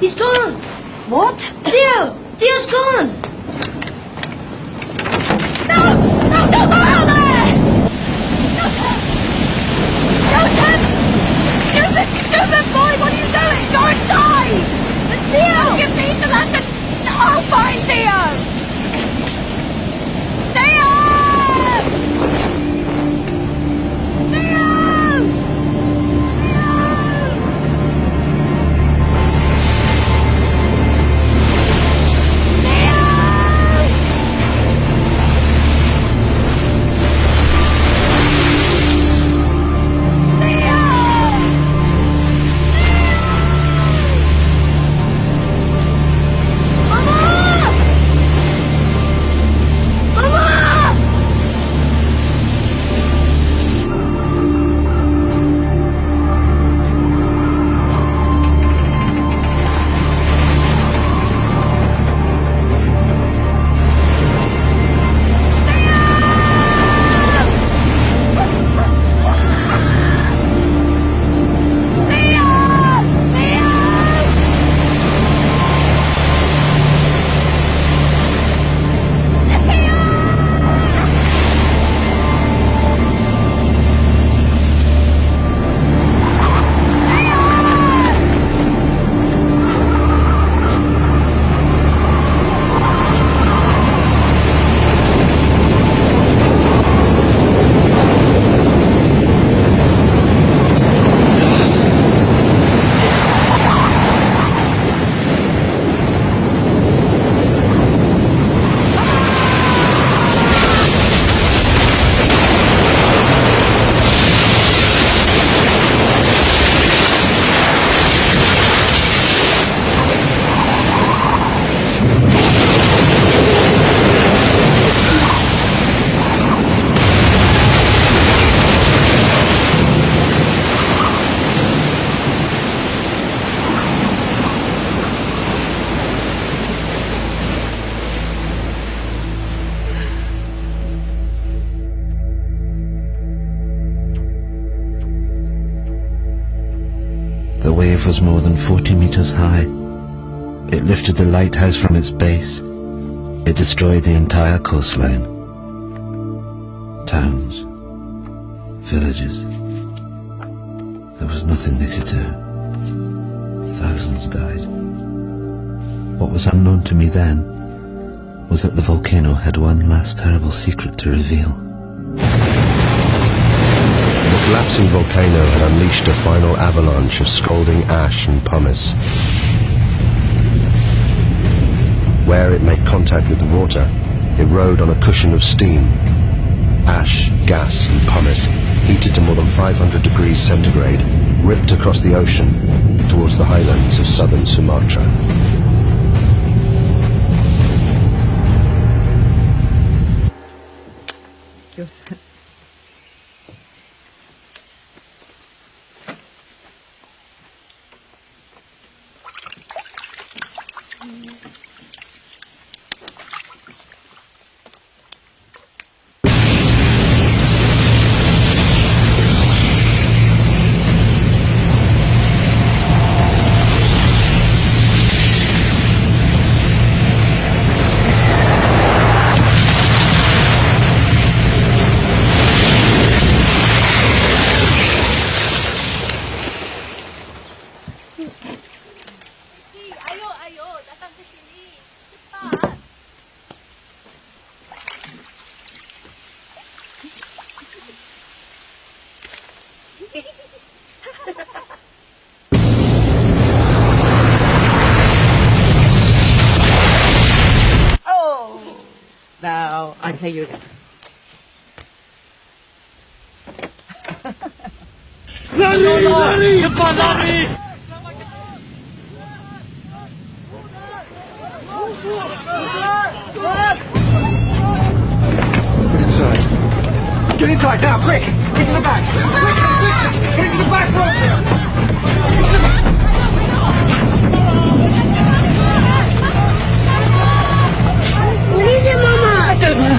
He's gone! What? Theo! Theo's gone! No! No, no, go out there! Joseph! Joseph! Joseph, boy, what are you doing? Go inside! Theo! Give me the lantern! I'll find Theo! Theo! The wave was more than 40 meters high. It lifted the lighthouse from its base. It destroyed the entire coastline. Towns, villages. There was nothing they could do. Thousands died. What was unknown to me then was that the volcano had one last terrible secret to reveal. The collapsing volcano had unleashed a final avalanche of scalding ash and pumice. Where it made contact with the water, it rode on a cushion of steam. Ash, gas and pumice, heated to more than 500 degrees centigrade, ripped across the ocean towards the highlands of southern Sumatra. Now, I play you again. Lari! Come on, Lari! Get inside. Get inside now, quick! Into the back! Quick! Get into the back room there! Into the back! What is it, Mama? I don't know.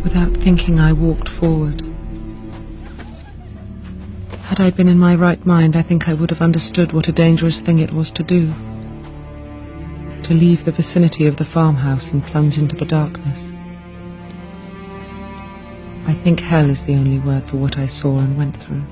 Without thinking, I walked forward. Had I been in my right mind, I think I would have understood what a dangerous thing it was to do. To leave the vicinity of the farmhouse and plunge into the darkness. I think hell is the only word for what I saw and went through.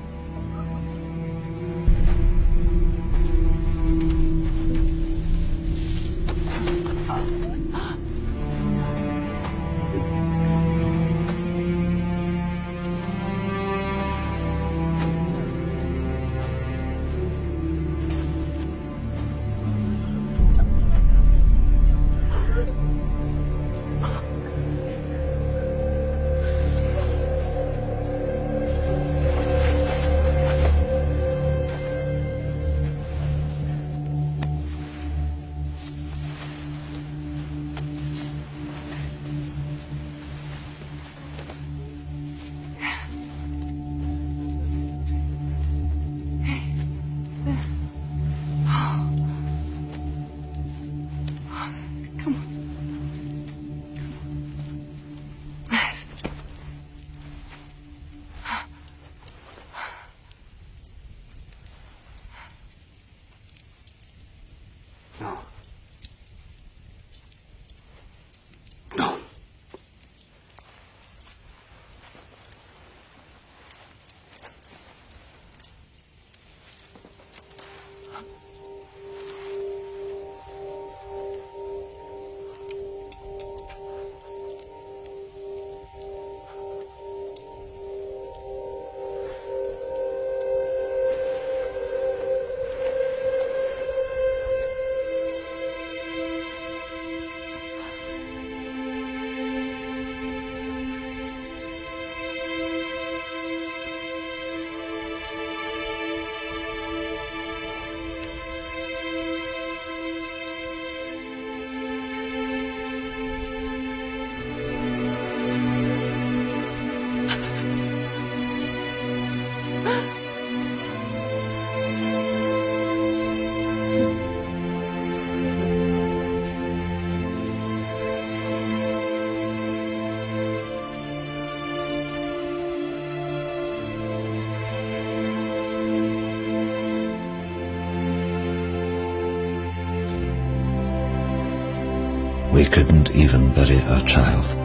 We couldn't even bury our child.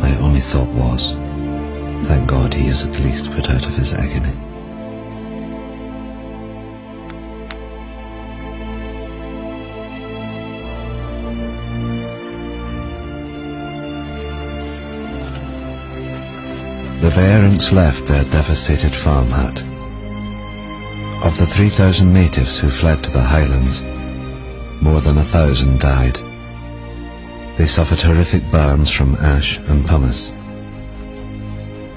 My only thought was, thank God he is at least put out of his agony. The parents left their devastated farm hut. Of the 3,000 natives who fled to the highlands, more than 1,000 died. They suffered horrific burns from ash and pumice.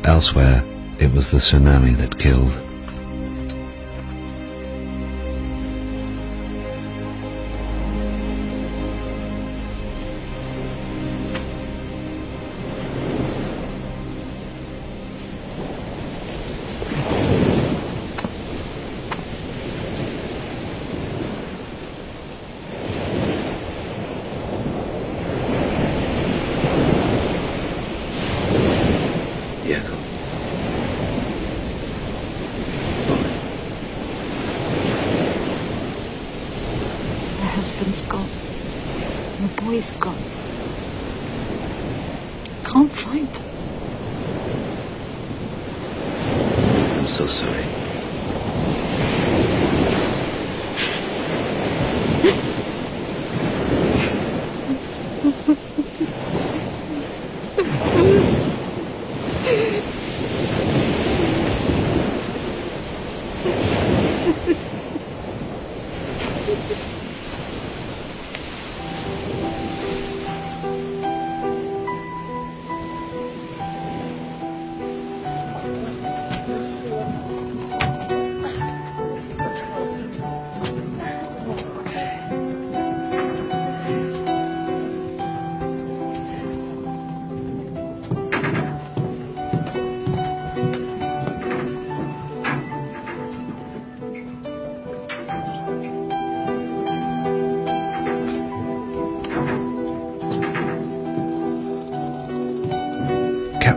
Elsewhere, it was the tsunami that killed. Husband's gone. My boy's gone. Can't find them. I'm so sorry.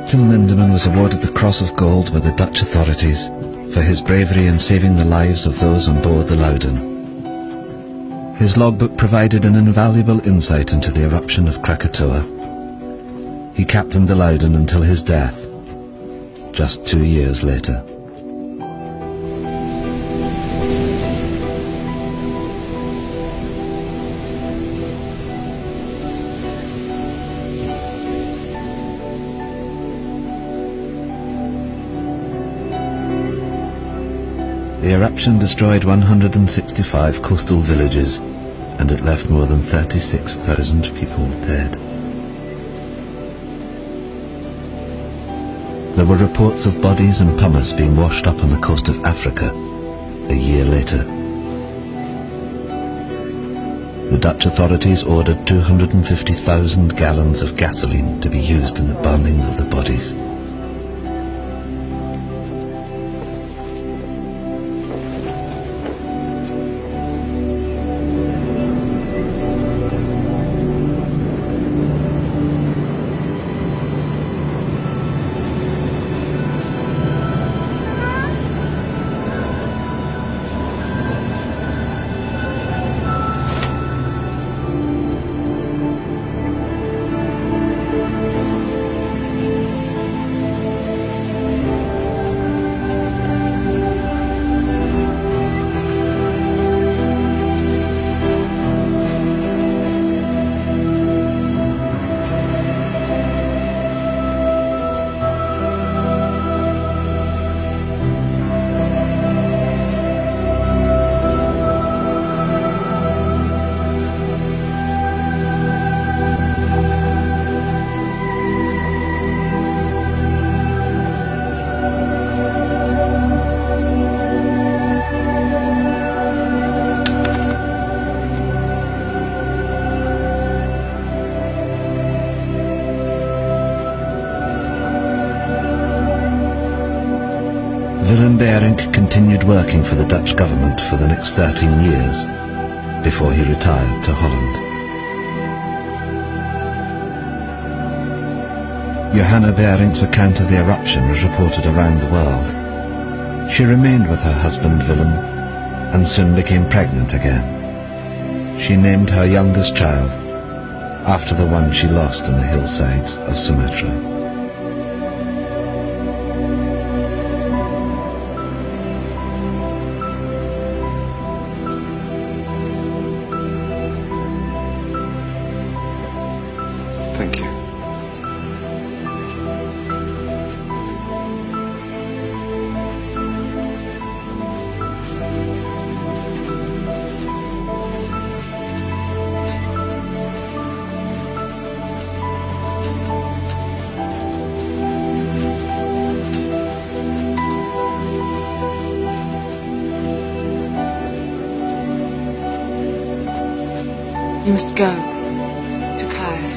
Captain Lindeman was awarded the Cross of Gold by the Dutch authorities for his bravery in saving the lives of those on board the Loudon. His logbook provided an invaluable insight into the eruption of Krakatoa. He captained the Loudon until his death, just 2 years later. The eruption destroyed 165 coastal villages, and it left more than 36,000 people dead. There were reports of bodies and pumice being washed up on the coast of Africa a year later. The Dutch authorities ordered 250,000 gallons of gasoline to be used in the burning of the bodies. Willem Beirink continued working for the Dutch government for the next 13 years before he retired to Holland. Johanna Beirink's account of the eruption was reported around the world. She remained with her husband Willem and soon became pregnant again. She named her youngest child after the one she lost on the hillsides of Sumatra. Thank you. You must go to Kaya.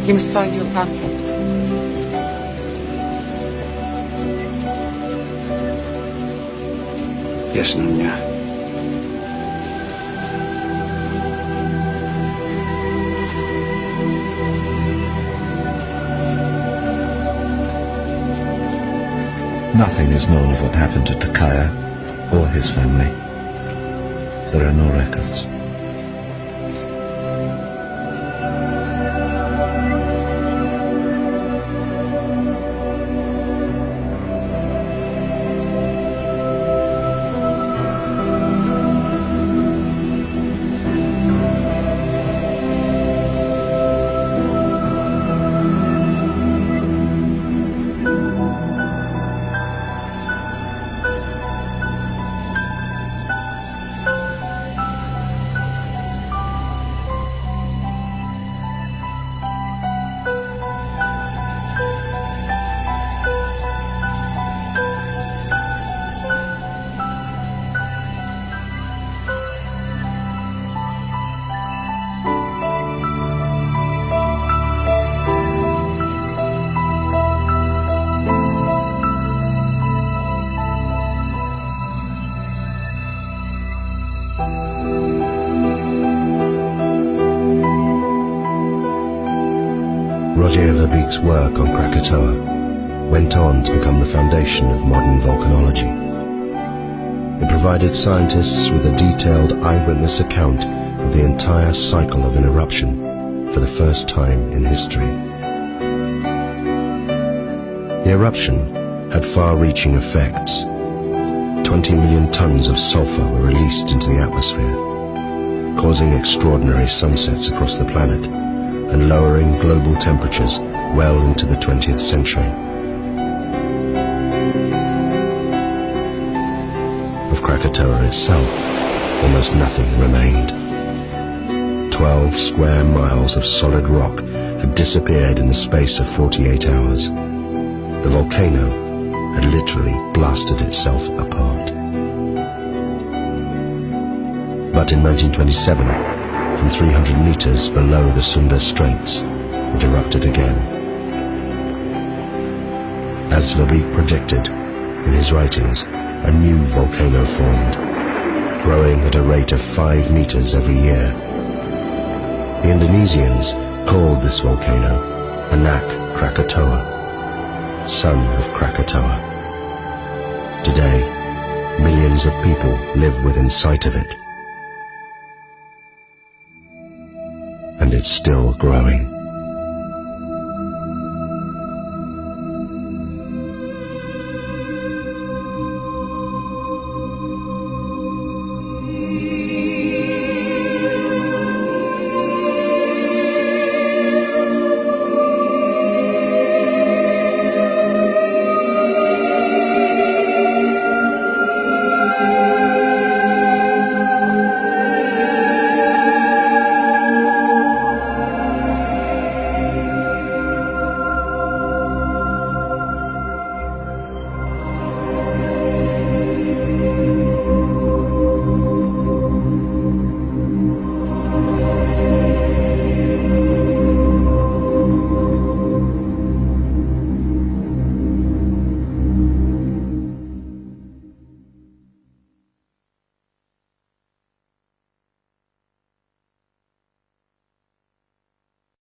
You must find your family. Yes, Nunya. Nothing is known of what happened to Takaya or his family. There are no records. Roger Verbeek's work on Krakatoa went on to become the foundation of modern volcanology. It provided scientists with a detailed eyewitness account of the entire cycle of an eruption for the first time in history. The eruption had far-reaching effects. 20 million tons of sulfur were released into the atmosphere, causing extraordinary sunsets across the planet and lowering global temperatures well into the 20th century. Of Krakatoa itself, almost nothing remained. 12 square miles of solid rock had disappeared in the space of 48 hours. The volcano had literally blasted itself apart. But in 1927, from 300 meters below the Sunda Straits, it erupted again. As Verbeek predicted in his writings, a new volcano formed, growing at a rate of 5 meters every year. The Indonesians called this volcano Anak Krakatoa, son of Krakatoa. Today, millions of people live within sight of it. And it's still growing.